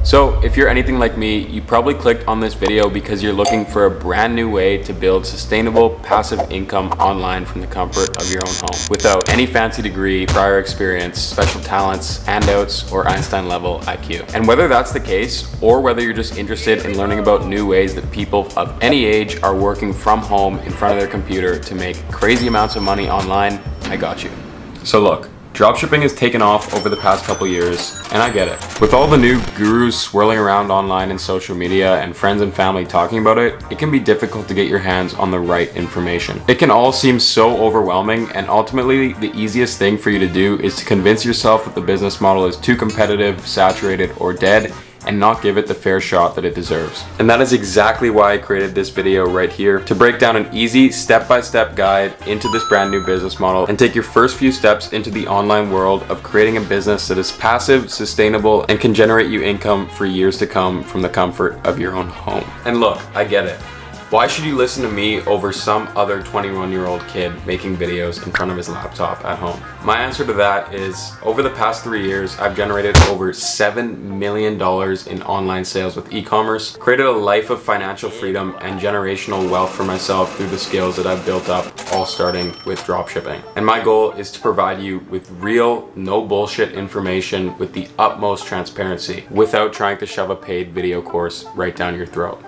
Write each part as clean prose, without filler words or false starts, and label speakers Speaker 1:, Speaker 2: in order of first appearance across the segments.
Speaker 1: So if you're anything like me, you probably clicked on this video because you're looking for a brand new way to build sustainable passive income online from the comfort of your own home without any fancy degree, prior experience, special talents, handouts, or Einstein level IQ. And whether that's the case, or whether you're just interested in learning about new ways that people of any age are working from home in front of their computer to make crazy amounts of money online, I got you. So look, dropshipping has taken off over the past couple years, and I get it. With all the new gurus swirling around online and social media and friends and family talking about it, it can be difficult to get your hands on the right information. It can all seem so overwhelming, and ultimately the easiest thing for you to do is to convince yourself that the business model is too competitive, saturated, or dead, and not give it the fair shot that it deserves. And that is exactly why I created this video right here, to break down an easy step-by-step guide into this brand new business model and take your first few steps into the online world of creating a business that is passive, sustainable, and can generate you income for years to come from the comfort of your own home. And look, I get it. Why should you listen to me over some other 21-year-old kid making videos in front of his laptop at home? My answer to that is, over the past 3 years, I've generated over $7 million in online sales with e-commerce, created a life of financial freedom and generational wealth for myself through the skills that I've built up, all starting with dropshipping. And my goal is to provide you with real, no bullshit information with the utmost transparency, without trying to shove a paid video course right down your throat.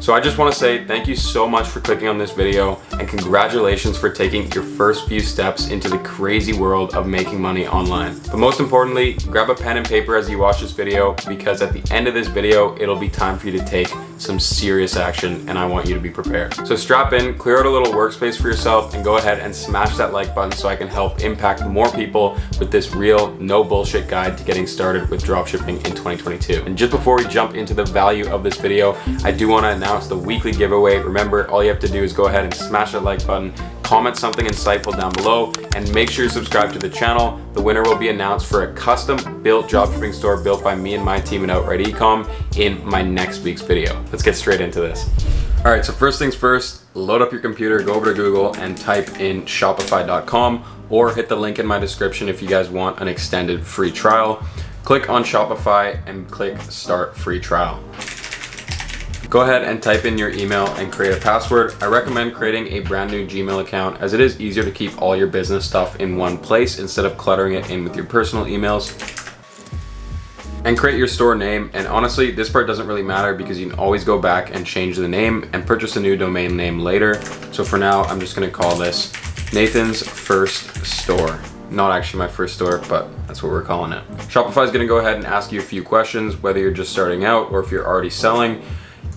Speaker 1: So I just want to say thank you so much for clicking on this video, and congratulations for taking your first few steps into the crazy world of making money online. But most importantly, grab a pen and paper as you watch this video, because at the end of this video, it'll be time for you to take some serious action, and I want you to be prepared. So strap in, clear out a little workspace for yourself, and go ahead and smash that like button so I can help impact more people with this real, no bullshit guide to getting started with dropshipping in 2022. And just before we jump into the value of this video, I do want to announce the weekly giveaway. Remember, all you have to do is go ahead and smash that like button, comment something insightful down below, and make sure you subscribe to the channel. The winner will be announced for a custom built dropshipping store built by me and my team at Outright Ecom in my next week's video. Let's get straight into this. All right, so first things first, load up your computer, go over to Google and type in shopify.com, or hit the link in my description if you guys want an extended free trial. Click on Shopify and click Start Free Trial. Go ahead and type in your email and create a password. I recommend creating a brand new Gmail account, as it is easier to keep all your business stuff in one place instead of cluttering it in with your personal emails. And create your store name. And honestly, this part doesn't really matter because you can always go back and change the name and purchase a new domain name later. So for now, I'm just gonna call this Nathan's First Store. Not actually my first store, but that's what we're calling it. Shopify is gonna go ahead and ask you a few questions, whether you're just starting out or if you're already selling.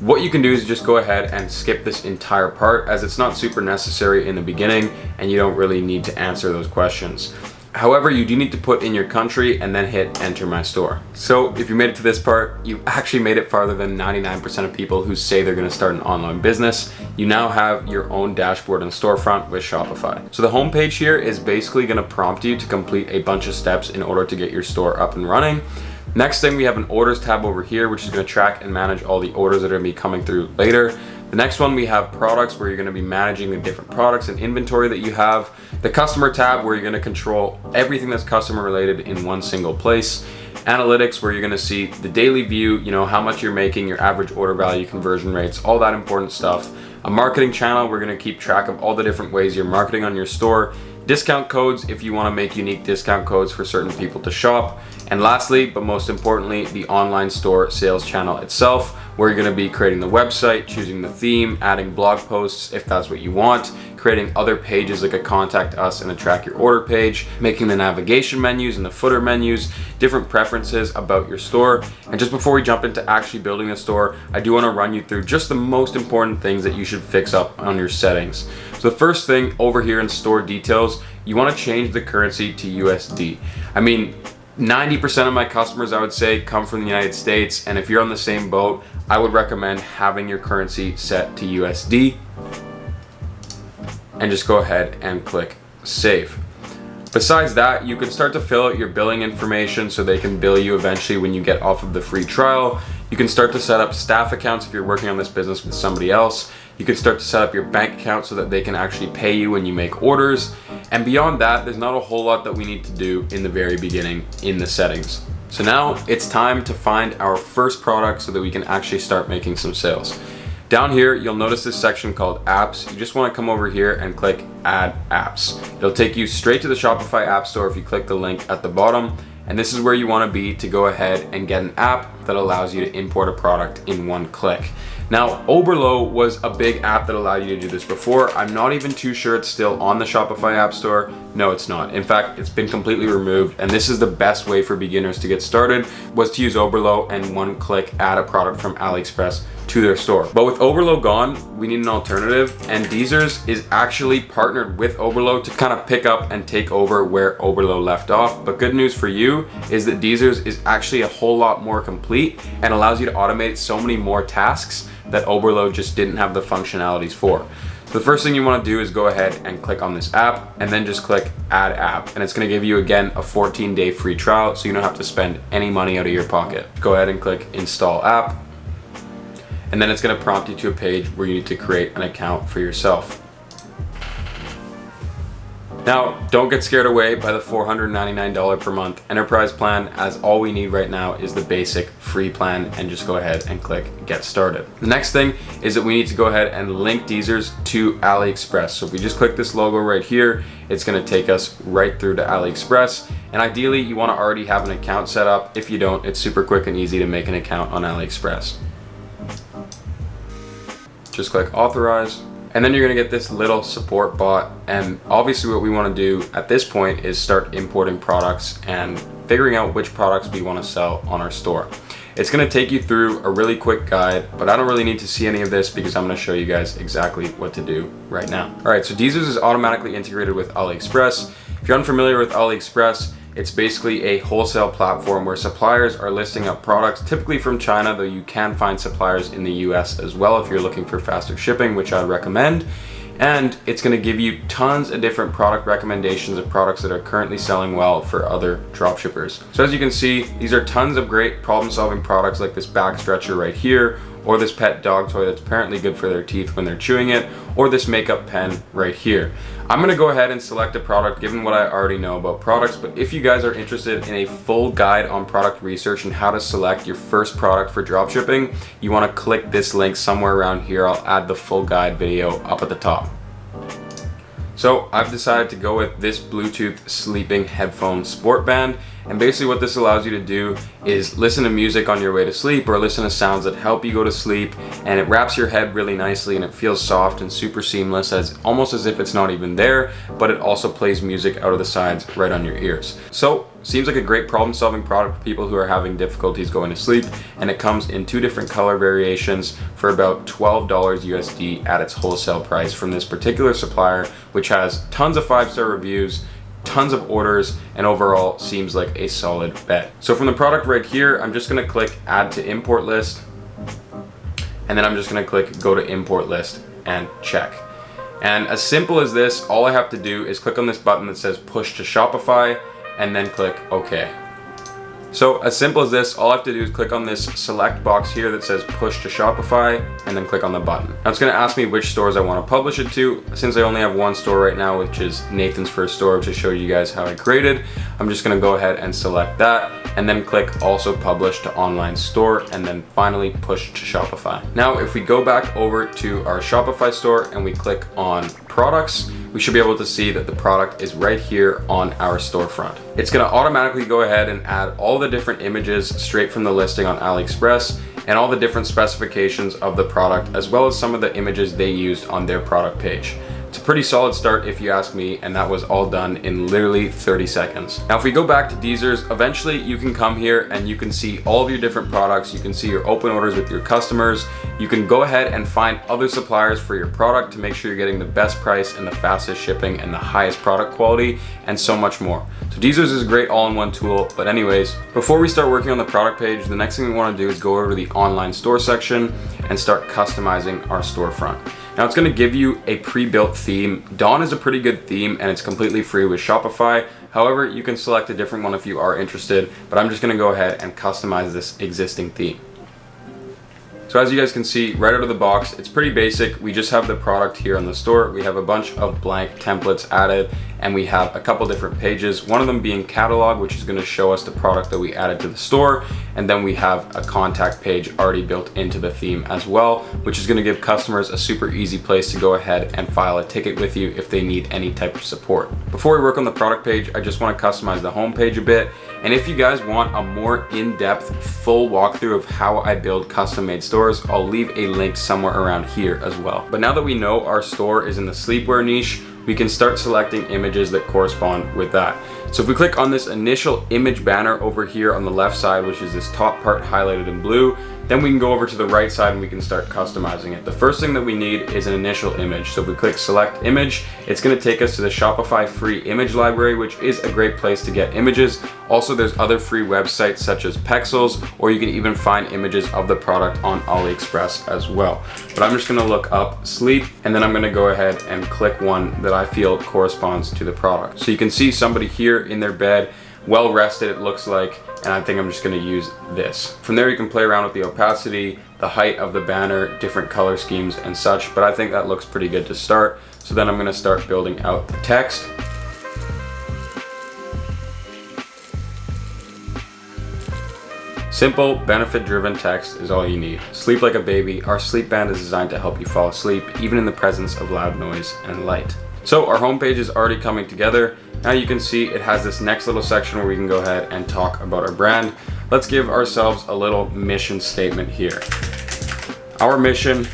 Speaker 1: What you can do is just go ahead and skip this entire part, as it's not super necessary in the beginning and you don't really need to answer those questions. However, you do need to put in your country and then hit enter my store. So if you made it to this part, you actually made it farther than 99% of people who say they're gonna start an online business. You now have your own dashboard and storefront with Shopify. So the homepage here is basically gonna prompt you to complete a bunch of steps in order to get your store up and running. Next thing, we have an orders tab over here, which is going to track and manage all the orders that are going to be coming through later. The next one, we have products, where you're going to be managing the different products and inventory that you have. The customer tab, where you're going to control everything that's customer related in one single place. Analytics, where you're going to see the daily view, how much you're making, your average order value, conversion rates, all that important stuff. A marketing channel, we're going to keep track of all the different ways you're marketing on your store. Discount codes, if you want to make unique discount codes for certain people to shop. And lastly, but most importantly, the online store sales channel itself, where you're going to be creating the website, choosing the theme, adding blog posts if that's what you want, creating other pages like a contact us and a track your order page, making the navigation menus and the footer menus, different preferences about your store. And just before we jump into actually building the store, I do want to run you through just the most important things that you should fix up on your settings. So the first thing over here in store details, you want to change the currency to USD. I mean, 90% of my customers, I would say, come from the United States, and if you're on the same boat, I would recommend having your currency set to USD, and just go ahead and click save. Besides that, you can start to fill out your billing information so they can bill you eventually when you get off of the free trial. You can start to set up staff accounts if you're working on this business with somebody else. You can start to set up your bank account so that they can actually pay you when you make orders. And beyond that, there's not a whole lot that we need to do in the very beginning in the settings. So now it's time to find our first product so that we can actually start making some sales. Down here, you'll notice this section called apps. You just want to come over here and click add apps. It'll take you straight to the Shopify app store if you click the link at the bottom. And this is where you want to be to go ahead and get an app that allows you to import a product in one click. Now, Oberlo was a big app that allowed you to do this before. I'm not even too sure it's still on the Shopify app store. No, it's not. In fact, it's been completely removed, and this is the best way for beginners to get started, was to use Oberlo and one click add a product from AliExpress to their store. But with Oberlo gone, we need an alternative, and Deezers is actually partnered with Oberlo to kind of pick up and take over where Oberlo left off. But good news for you is that Deezers is actually a whole lot more complete and allows you to automate so many more tasks that Oberlo just didn't have the functionalities for. So the first thing you want to do is go ahead and click on this app and then just click add app, and it's going to give you again a 14-day free trial, so you don't have to spend any money out of your pocket. Go ahead and click install app, and then it's going to prompt you to a page where you need to create an account for yourself. Now, don't get scared away by the $499 per month enterprise plan, as all we need right now is the basic free plan, and just go ahead and click get started. The next thing is that we need to go ahead and link Deezers to AliExpress. So if we just click this logo right here, it's going to take us right through to AliExpress. And ideally, you want to already have an account set up. If you don't, it's super quick and easy to make an account on AliExpress. Just click authorize. And then you're going to get this little support bot, and obviously what we want to do at this point is start importing products and figuring out which products we want to sell on our store. It's going to take you through a really quick guide, but I don't really need to see any of this because I'm going to show you guys exactly what to do right now. Alright, so Deezers is automatically integrated with AliExpress. If you're unfamiliar with AliExpress, it's basically a wholesale platform where suppliers are listing up products, typically from China, though you can find suppliers in the US as well if you're looking for faster shipping, which I'd recommend. And it's going to give you tons of different product recommendations of products that are currently selling well for other dropshippers. So as you can see, these are tons of great problem-solving products like this back stretcher right here, or this pet dog toy that's apparently good for their teeth when they're chewing it, or this makeup pen right here. I'm going to go ahead and select a product given what I already know about products, but if you guys are interested in a full guide on product research and how to select your first product for dropshipping, you want to click this link somewhere around here. I'll add the full guide video up at the top. So I've decided to go with this Bluetooth sleeping headphone sport band, and basically what this allows you to do is listen to music on your way to sleep, or listen to sounds that help you go to sleep, and it wraps your head really nicely, and it feels soft and super seamless, as almost as if it's not even there, but it also plays music out of the sides right on your ears. So seems like a great problem-solving product for people who are having difficulties going to sleep, and it comes in 2 different color variations for about $12 USD at its wholesale price from this particular supplier, which has tons of 5-star reviews, tons of orders, and overall seems like a solid bet. So from the product right here, I'm just going to click add to import list, and then I'm just going to click go to import list and check. And as simple as this, all I have to do is click on this button that says push to Shopify, and then click OK. So as simple as this, all I have to do is click on this select box here that says push to Shopify, and then click on the button. Now it's going to ask me which stores I want to publish it to. Since I only have one store right now, which is Nathan's First Store, which I showed you guys how I created, I'm just going to go ahead and select that, and then click also publish to online store, and then finally push to Shopify. Now if we go back over to our Shopify store and we click on products, we should be able to see that the product is right here on our storefront. It's going to automatically go ahead and add all the different images straight from the listing on AliExpress, and all the different specifications of the product, as well as some of the images they used on their product page. It's a pretty solid start if you ask me, and that was all done in literally 30 seconds. Now if we go back to Deezers, eventually you can come here and you can see all of your different products. You can see your open orders with your customers. You can go ahead and find other suppliers for your product to make sure you're getting the best price and the fastest shipping and the highest product quality, and so much more. So Deezers is a great all-in-one tool. But anyways, before we start working on the product page, the next thing we want to do is go over to the online store section and start customizing our storefront. Now it's going to give you a pre-built theme. Dawn is a pretty good theme, and it's completely free with Shopify. However, you can select a different one if you are interested, but I'm just going to go ahead and customize this existing theme. So as you guys can see right out of the box, it's pretty basic. We just have the product here on the store. We have a bunch of blank templates added, and we have a couple different pages. One of them being catalog, which is going to show us the product that we added to the store. And then we have a contact page already built into the theme as well, which is going to give customers a super easy place to go ahead and file a ticket with you if they need any type of support. Before we work on the product page, I just want to customize the home page a bit. And if you guys want a more in-depth full walkthrough of how I build custom-made stores, I'll leave a link somewhere around here as well. But now that we know our store is in the sleepwear niche, we can start selecting images that correspond with that. So if we click on this initial image banner over here on the left side, which is this top part highlighted in blue, then we can go over to the right side and we can start customizing it. The first thing that we need is an initial image. So if we click select image, it's gonna take us to the Shopify free image library, which is a great place to get images. Also, there's other free websites such as Pexels, or you can even find images of the product on AliExpress as well. But I'm just gonna look up sleep, and then I'm gonna go ahead and click one that I feel corresponds to the product. So you can see somebody here in their bed, well rested it looks like, and I think I'm just gonna use this. From there you can play around with the opacity, the height of the banner, different color schemes and such, but I think that looks pretty good to start. So then I'm gonna start building out the text. Simple, benefit-driven text is all you need. Sleep like a baby. Our sleep band is designed to help you fall asleep, even in the presence of loud noise and light. So our homepage is already coming together. Now you can see it has this next little section where we can go ahead and talk about our brand. Let's give ourselves a little mission statement here. Our mission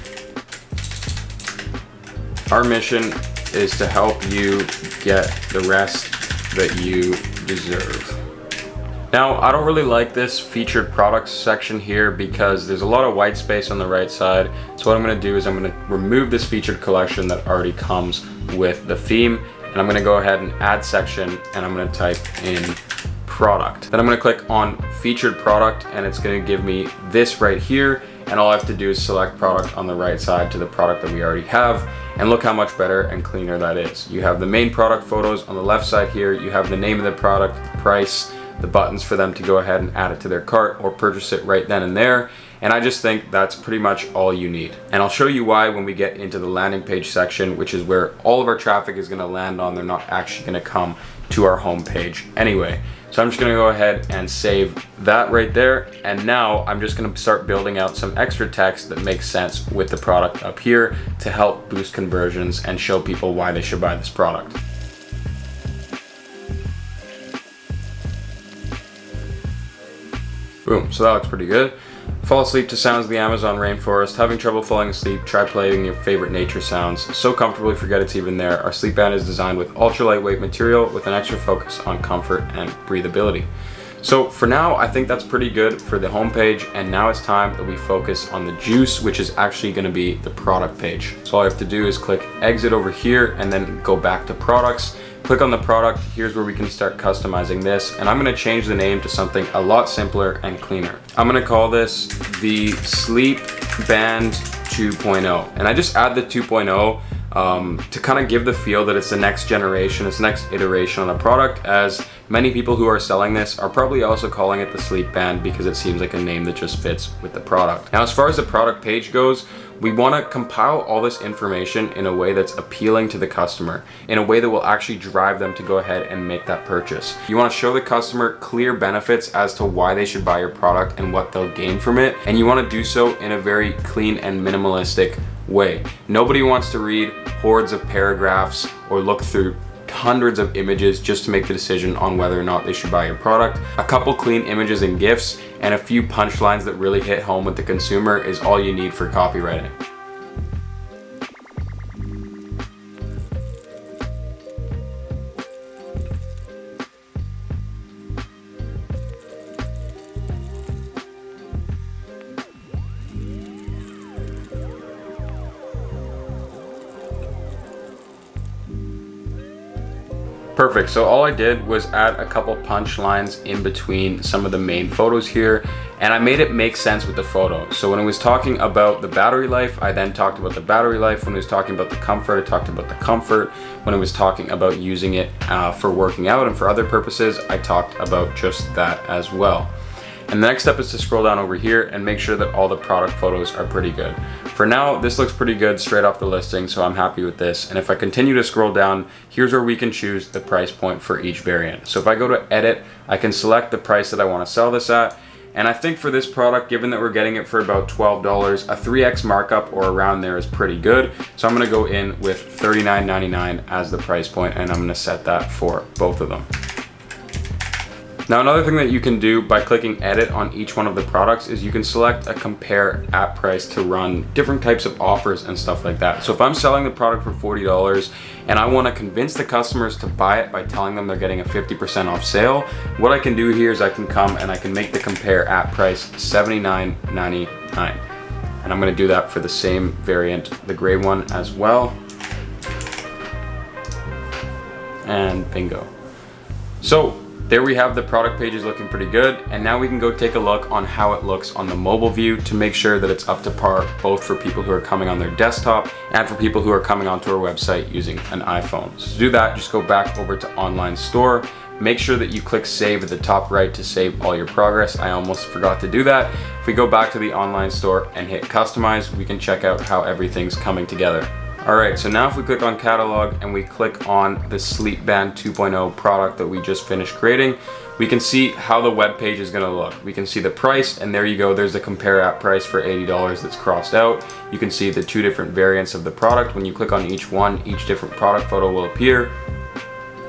Speaker 1: is to help you get the rest that you deserve. Now, I don't really like this featured products section here because there's a lot of white space on the right side. So what I'm gonna do is I'm gonna remove this featured collection that already comes with the theme, and I'm gonna go ahead and add section, and I'm gonna type in product. Then I'm gonna click on featured product, and it's gonna give me this right here, and all I have to do is select product on the right side to the product that we already have, and look how much better and cleaner that is. You have the main product photos on the left side here, you have the name of the product, the price, the buttons for them to go ahead and add it to their cart or purchase it right then and there. And I just think that's pretty much all you need. And I'll show you why when we get into the landing page section, which is where all of our traffic is gonna land on. They're not actually gonna come to our home page anyway. So I'm just gonna go ahead and save that right there. And now I'm just gonna start building out some extra text that makes sense with the product up here to help boost conversions and show people why they should buy this product. Boom, so that looks pretty good. Fall asleep to sounds of the Amazon rainforest. Having trouble falling asleep? Try playing your favorite nature sounds. So comfortable you forget it's even there. Our sleep band is designed with ultra lightweight material with an extra focus on comfort and breathability. So for now, I think that's pretty good for the homepage, and now it's time that we focus on the juice, which is actually gonna be the product page. So all I have to do is click exit over here and then go back to products. Click on the product, here's where we can start customizing this, and I'm gonna change the name to something a lot simpler and cleaner. I'm gonna call this the Sleep Band 2.0, and I just add the 2.0 to kind of give the feel that it's the next generation, it's the next iteration on the product, as many people who are selling this are probably also calling it the Sleep Band because it seems like a name that just fits with the product. Now, as far as the product page goes, we want to compile all this information in a way that's appealing to the customer, in a way that will actually drive them to go ahead and make that purchase. You want to show the customer clear benefits as to why they should buy your product and what they'll gain from it, and you want to do so in a very clean and minimalistic way. Nobody wants to read hordes of paragraphs or look through hundreds of images just to make the decision on whether or not they should buy your product. A couple clean images and GIFs and a few punchlines that really hit home with the consumer is all you need for copywriting. Perfect, so all I did was add a couple punchlines in between some of the main photos here, and I made it make sense with the photo. So when it was talking about the battery life, I then talked about the battery life. When it was talking about the comfort, I talked about the comfort. When it was talking about using it for working out and for other purposes, I talked about just that as well. And the next step is to scroll down over here and make sure that all the product photos are pretty good. For now, this looks pretty good straight off the listing, so I'm happy with this. And if I continue to scroll down, here's where we can choose the price point for each variant. So if I go to edit, I can select the price that I want to sell this at. And I think for this product, given that we're getting it for about $12, a 3x markup or around there is pretty good. So I'm gonna go in with $39.99 as the price point, and I'm gonna set that for both of them. Now, another thing that you can do by clicking edit on each one of the products is you can select a compare app price to run different types of offers and stuff like that. So if I'm selling the product for $40 and I want to convince the customers to buy it by telling them they're getting a 50% off sale, what I can do here is I can come and I can make the compare app price $79.99. And I'm going to do that for the same variant, the gray one as well. And bingo. So there we have the product pages looking pretty good, and now we can go take a look on how it looks on the mobile view to make sure that it's up to par, both for people who are coming on their desktop and for people who are coming onto our website using an iPhone. So to do that, just go back over to online store. Make sure that you click save at the top right to save all your progress. I almost forgot to do that. If we go back to the online store and hit customize, we can check out how everything's coming together. All right, so now if we click on catalog and we click on the Sleep Band 2.0 product that we just finished creating, we can see how the web page is gonna look. We can see the price, and there you go, there's the compare app price for $80 that's crossed out. You can see the two different variants of the product. When you click on each one, each different product photo will appear.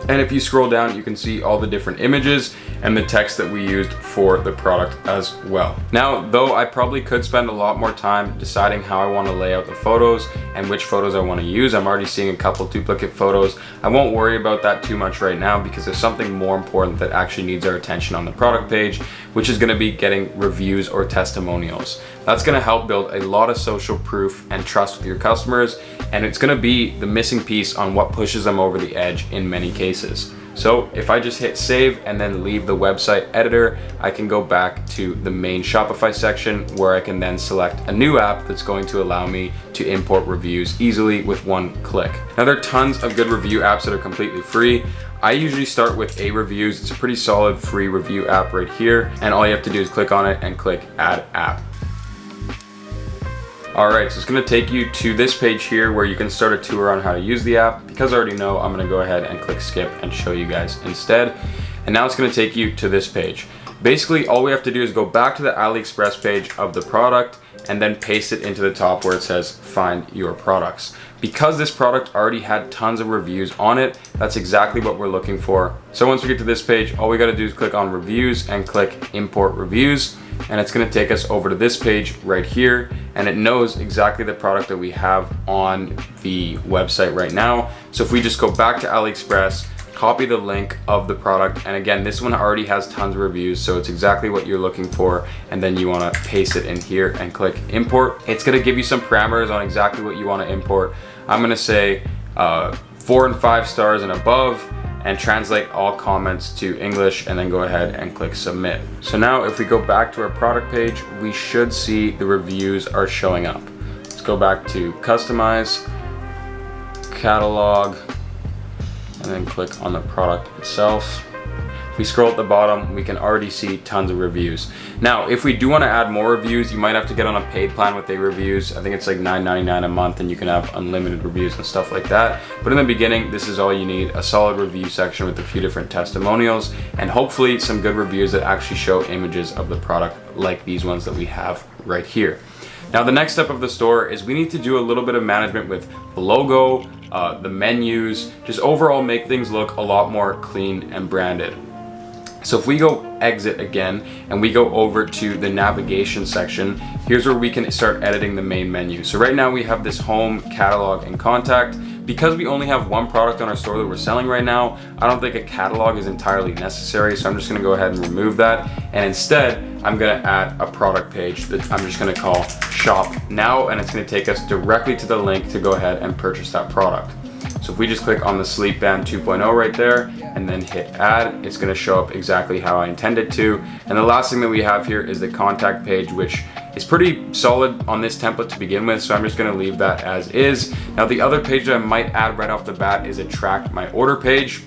Speaker 1: And if you scroll down, you can see all the different images and the text that we used for the product as well. Now, though I probably could spend a lot more time deciding how I want to lay out the photos and which photos I want to use. I'm already seeing a couple duplicate photos. I won't worry about that too much right now because there's something more important that actually needs our attention on the product page, which is going to be getting reviews or testimonials. That's going to help build a lot of social proof and trust with your customers, and it's going to be the missing piece on what pushes them over the edge in many cases. So if I just hit save and then leave the website editor, I can go back to the main Shopify section where I can then select a new app that's going to allow me to import reviews easily with one click. Now, there are tons of good review apps that are completely free. I usually start with A-Reviews. It's a pretty solid free review app right here, and all you have to do is click on it and click add app. All right, so it's gonna take you to this page here where you can start a tour on how to use the app. Because I already know, I'm gonna go ahead and click skip and show you guys instead. And now it's gonna take you to this page. Basically, all we have to do is go back to the AliExpress page of the product and then paste it into the top where it says find your products. Because this product already had tons of reviews on it, that's exactly what we're looking for. So once we get to this page, all we gotta do is click on reviews and click import reviews. And it's gonna take us over to this page right here, and it knows exactly the product that we have on the website right now. So if we just go back to AliExpress, copy the link of the product, and again, this one already has tons of reviews, so it's exactly what you're looking for, and then you wanna paste it in here and click import. It's gonna give you some parameters on exactly what you wanna import. I'm gonna say 4 and 5 stars and above, and translate all comments to English, and then go ahead and click submit. So now if we go back to our product page, we should see the reviews are showing up. Let's go back to customize, catalog, and then click on the product itself. If we scroll at the bottom, we can already see tons of reviews. Now, if we do want to add more reviews, you might have to get on a paid plan with A-Reviews. I think it's like $9.99 a month, and you can have unlimited reviews and stuff like that. But in the beginning, this is all you need, a solid review section with a few different testimonials, and hopefully some good reviews that actually show images of the product like these ones that we have right here. Now, the next step of the store is we need to do a little bit of management with the logo, the menus, just overall make things look a lot more clean and branded. So if we go exit again and we go over to the navigation section, here's where we can start editing the main menu. So right now we have this home, catalog, and contact. Because we only have one product on our store that we're selling right now, I don't think a catalog is entirely necessary, so I'm just gonna go ahead and remove that. And instead, I'm gonna add a product page that I'm just gonna call Shop Now, and it's gonna take us directly to the link to go ahead and purchase that product. So if we just click on the Sleep Band 2.0 right there and then hit add, it's gonna show up exactly how I intended to. And the last thing that we have here is the contact page, which is pretty solid on this template to begin with, so I'm just gonna leave that as is. Now the other page that I might add right off the bat is a track my order page.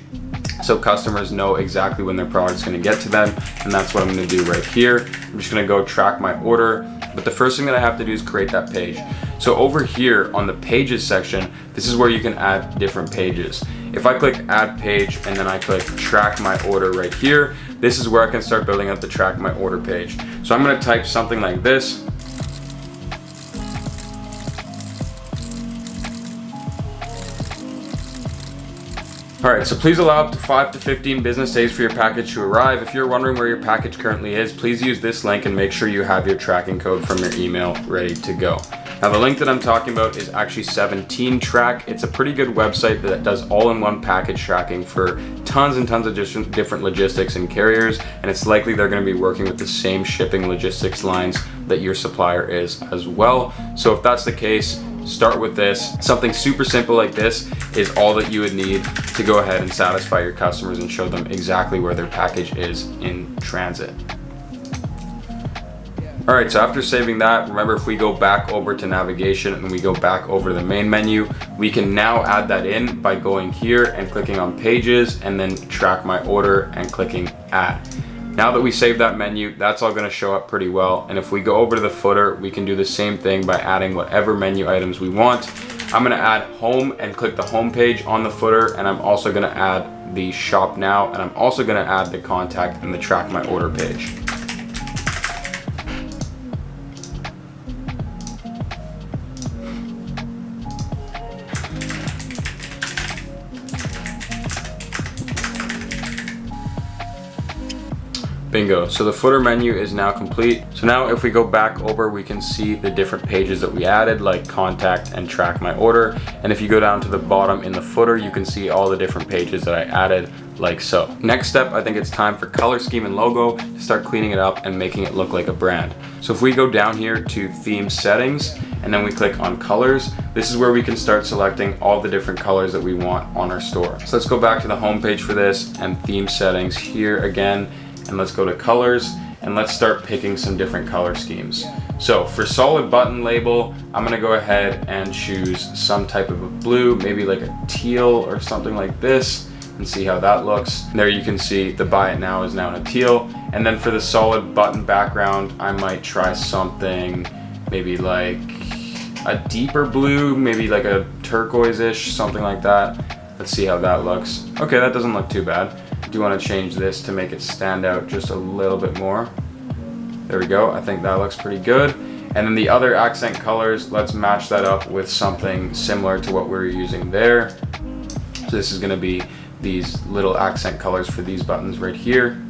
Speaker 1: so customers know exactly when their product's going to get to them. And that's what I'm going to do right here. I'm just going to go track my order. But the first thing that I have to do is create that page. So over here on the pages section, this is where you can add different pages. If I click add page and then I click track my order right here, this is where I can start building up the track my order page. So I'm going to type something like this. Alright, so please allow up to 5 to 15 business days for your package to arrive. If you're wondering where your package currently is, please use this link and make sure you have your tracking code from your email ready to go. Now the link that I'm talking about is actually 17 Track. It's a pretty good website that does all-in-one package tracking for tons and tons of different logistics and carriers, and it's likely they're going to be working with the same shipping logistics lines that your supplier is as well. So if that's the case, start with this. Something super simple like this is all that you would need to go ahead and satisfy your customers and show them exactly where their package is in transit. All right, so after saving that, remember if we go back over to navigation and we go back over to the main menu, we can now add that in by going here and clicking on pages and then track my order and clicking add. Now that we save that menu, that's all gonna show up pretty well. And if we go over to the footer, we can do the same thing by adding whatever menu items we want. I'm gonna add home and click the home page on the footer, and I'm also gonna add the shop now, and I'm also gonna add the contact and the track my order page. Bingo, so the footer menu is now complete. So now if we go back over, we can see the different pages that we added, like contact and track my order. And if you go down to the bottom in the footer, you can see all the different pages that I added, like so. Next step, I think it's time for color scheme and logo to start cleaning it up and making it look like a brand. So if we go down here to theme settings, and then we click on colors, this is where we can start selecting all the different colors that we want on our store. So let's go back to the home page for this and theme settings here again. And let's go to colors and let's start picking some different color schemes. So for solid button label, I'm gonna go ahead and choose some type of a blue, maybe like a teal or something like this, and see how that looks. There you can see the buy it now is now in a teal. And then for the solid button background, I might try something maybe like a deeper blue, maybe like a turquoise-ish, something like that. Let's see how that looks. Okay, that doesn't look too bad. I do want to change this to make it stand out just a little bit more. There we go, I think that looks pretty good. And then the other accent colors, let's match that up with something similar to what we were using there. So this is going to be these little accent colors for these buttons right here.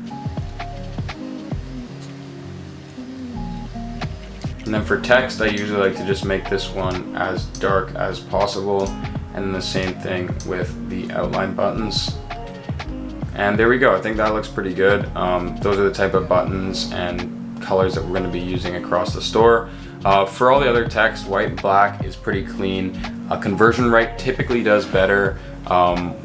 Speaker 1: And then for text, I usually like to just make this one as dark as possible. And then the same thing with the outline buttons. And there we go, I think that looks pretty good. Those are the type of buttons and colors that we're gonna be using across the store. For all the other text, white and black is pretty clean. Conversion rate typically does better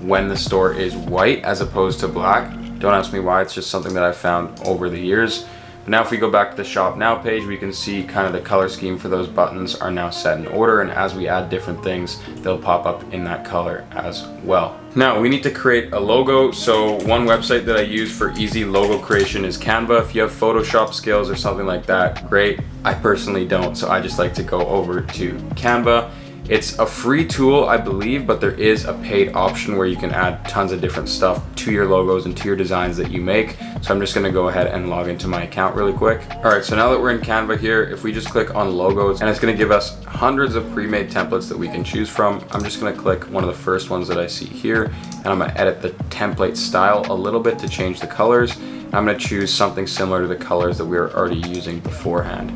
Speaker 1: when the store is white as opposed to black. Don't ask me why, it's just something that I've found over the years. But now if we go back to the shop now page, we can see kind of the color scheme for those buttons are now set in order, and as we add different things, they'll pop up in that color as well. Now we need to create a logo. So one website that I use for easy logo creation is Canva. If you have Photoshop skills or something like that, great. I personally don't, so I just like to go over to Canva. It's a free tool, I believe, but there is a paid option where you can add tons of different stuff to your logos and to your designs that you make. So I'm just gonna go ahead and log into my account really quick. All right, so now that we're in Canva here, if we just click on logos, and it's gonna give us hundreds of pre-made templates that we can choose from. I'm just gonna click one of the first ones that I see here, and I'm gonna edit the template style a little bit to change the colors. I'm gonna choose something similar to the colors that we were already using beforehand.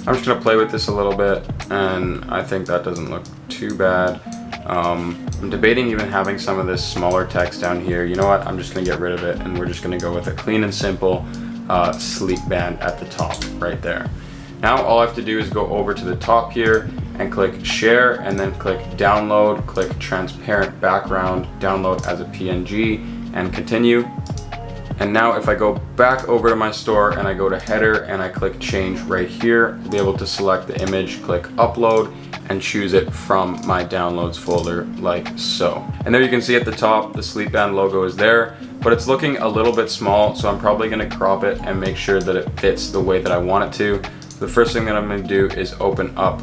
Speaker 1: I'm just gonna play with this a little bit, and I think that doesn't look too bad. I'm debating even having some of this smaller text down here. You know what, I'm just gonna get rid of it, and we're just gonna go with a clean and simple sleek band at the top right there. Now all I have to do is go over to the top here and click share, and then click download, click transparent background, download as a PNG, and continue. And now if I go back over to my store and I go to header and I click change right here, I'll be able to select the image, click upload, and choose it from my downloads folder like so. And there you can see at the top, the Sleep Band logo is there, but it's looking a little bit small, so I'm probably gonna crop it and make sure that it fits the way that I want it to. The first thing that I'm gonna do is open up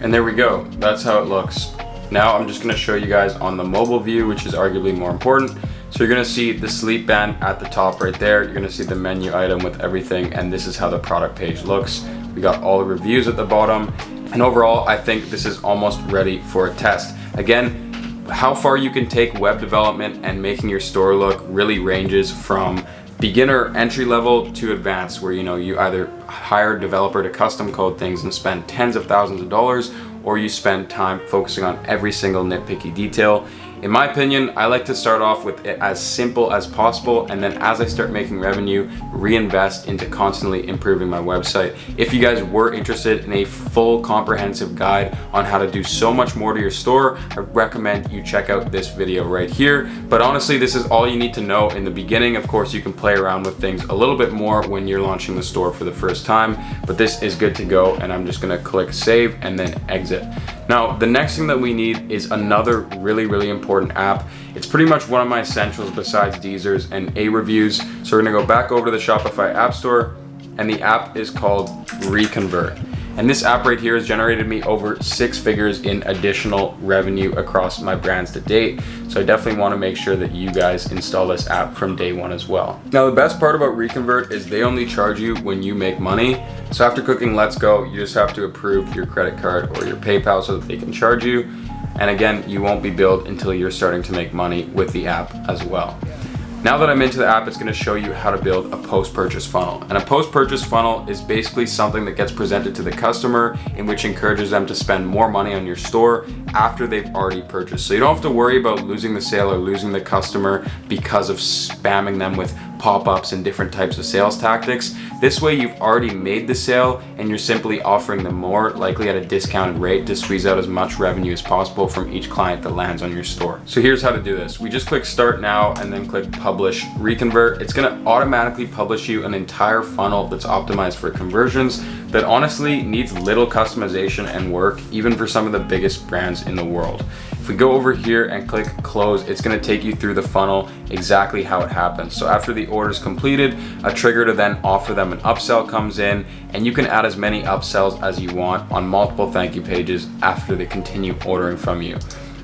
Speaker 1: and there we go, that's how it looks. Now I'm just gonna show you guys on the mobile view, which is arguably more important. So you're gonna see the Sleep Band at the top right there. You're gonna see the menu item with everything, and this is how the product page looks. We got all the reviews at the bottom, and overall, I think this is almost ready for a test. Again, how far you can take web development and making your store look really ranges from beginner entry level to advanced, where you either hire a developer to custom code things and spend tens of thousands of dollars, or you spend time focusing on every single nitpicky detail. In my opinion, I like to start off with it as simple as possible, and then as I start making revenue, reinvest into constantly improving my website. If you guys were interested in a full comprehensive guide on how to do so much more to your store, I recommend you check out this video right here. But honestly, this is all you need to know in the beginning. Of course, you can play around with things a little bit more when you're launching the store for the first time, but this is good to go, and I'm just gonna click save and then exit. Now, the next thing that we need is another really important app. It's pretty much one of my essentials besides Deezer's and A-Reviews. So we're gonna go back over to the Shopify App Store, and the app is called Reconvert. And this app right here has generated me over 6 figures in additional revenue across my brands to date. So I definitely want to make sure that you guys install this app from day one as well. Now, the best part about Reconvert is they only charge you when you make money. So after clicking Let's Go, you just have to approve your credit card or your PayPal so that they can charge you. And again, you won't be billed until you're starting to make money with the app as well. Now that I'm into the app, it's gonna show you how to build a post-purchase funnel. And a post-purchase funnel is basically something that gets presented to the customer, in which encourages them to spend more money on your store after they've already purchased. So you don't have to worry about losing the sale or losing the customer because of spamming them with pop-ups and different types of sales tactics. This way you've already made the sale and you're simply offering them more, likely at a discounted rate, to squeeze out as much revenue as possible from each client that lands on your store. So here's how to do this. We just click start now and then click publish Reconvert. It's gonna automatically publish you an entire funnel that's optimized for conversions that honestly needs little customization and work, even for some of the biggest brands in the world. If we go over here and click close, it's gonna take you through the funnel exactly how it happens. So after the order is completed, a trigger to then offer them an upsell comes in, and you can add as many upsells as you want on multiple thank you pages after they continue ordering from you.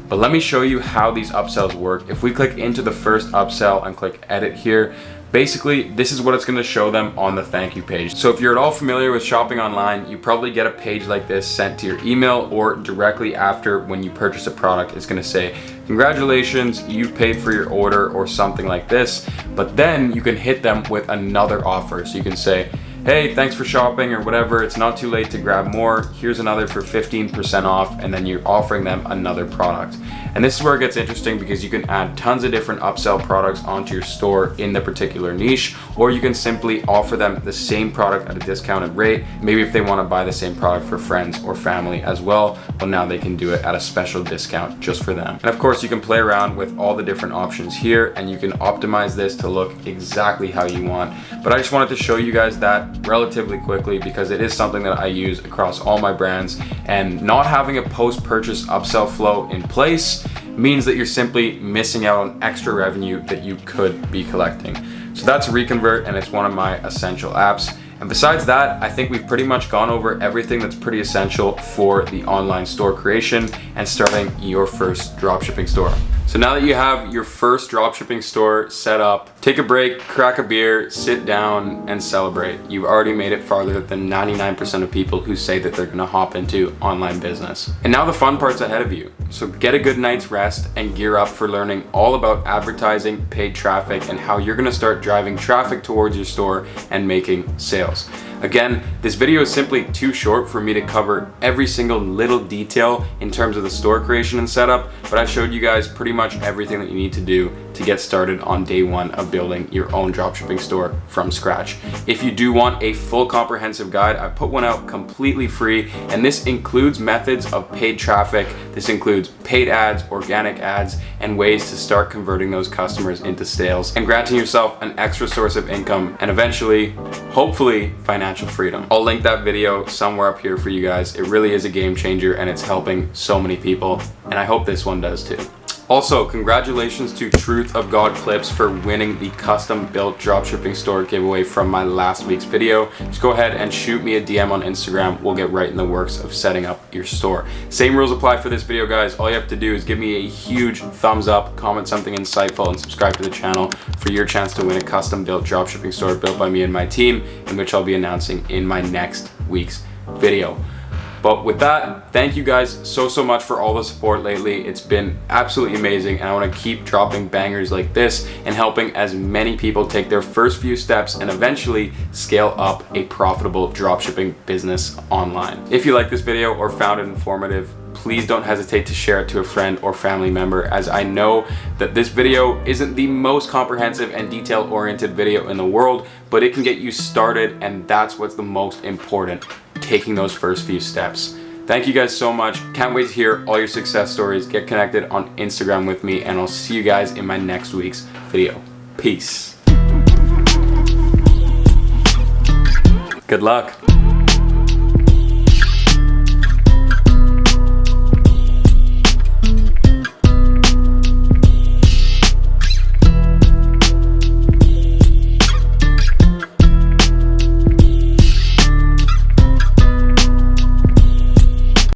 Speaker 1: But let me show you how these upsells work. If we click into the first upsell and click edit here, basically, this is what it's gonna show them on the thank you page. So if you're at all familiar with shopping online, you probably get a page like this sent to your email, or directly after when you purchase a product, it's gonna say, congratulations, you've paid for your order, or something like this. But then you can hit them with another offer. So you can say, hey, thanks for shopping, or whatever, it's not too late to grab more, here's another for 15% off, and then you're offering them another product. And this is where it gets interesting, because you can add tons of different upsell products onto your store in the particular niche, or you can simply offer them the same product at a discounted rate. Maybe if they want to buy the same product for friends or family as well, now they can do it at a special discount just for them. And of course, you can play around with all the different options here, and you can optimize this to look exactly how you want. But I just wanted to show you guys that relatively quickly, because it is something that I use across all my brands, and not having a post-purchase upsell flow in place means that you're simply missing out on extra revenue that you could be collecting. So that's Reconvert, and it's one of my essential apps. And besides that, I think we've pretty much gone over everything that's pretty essential for the online store creation and starting your first dropshipping store. So now that you have your first dropshipping store set up, take a break, crack a beer, sit down, and celebrate. You've already made it farther than 99% of people who say that they're gonna hop into online business. And now the fun part's ahead of you. So get a good night's rest and gear up for learning all about advertising, paid traffic, and how you're gonna start driving traffic towards your store and making sales. Again, this video is simply too short for me to cover every single little detail in terms of the store creation and setup, but I showed you guys pretty much everything that you need to do to get started on day one of building your own dropshipping store from scratch. If you do want a full comprehensive guide, I put one out completely free, and this includes methods of paid traffic. This includes paid ads, organic ads, and ways to start converting those customers into sales and granting yourself an extra source of income and eventually, hopefully, financial freedom. I'll link that video somewhere up here for you guys. It really is a game changer and it's helping so many people, and I hope this one does too. Also, congratulations to Truth of God Clips for winning the custom built dropshipping store giveaway from my last week's video. Just go ahead and shoot me a DM on Instagram. We'll get right in the works of setting up your store. Same rules apply for this video, guys. All you have to do is give me a huge thumbs up, comment something insightful, and subscribe to the channel for your chance to win a custom built dropshipping store built by me and my team, in which I'll be announcing in my next week's video. But with that, thank you guys so much for all the support lately. It's been absolutely amazing, and I want to keep dropping bangers like this and helping as many people take their first few steps and eventually scale up a profitable dropshipping business online. If you like this video or found it informative, please don't hesitate to share it to a friend or family member, as I know that this video isn't the most comprehensive and detail-oriented video in the world, but it can get you started, and that's what's the most important, taking those first few steps. Thank you guys so much. Can't wait to hear all your success stories. Get connected on Instagram with me, and I'll see you guys in my next week's video. Peace. Good luck.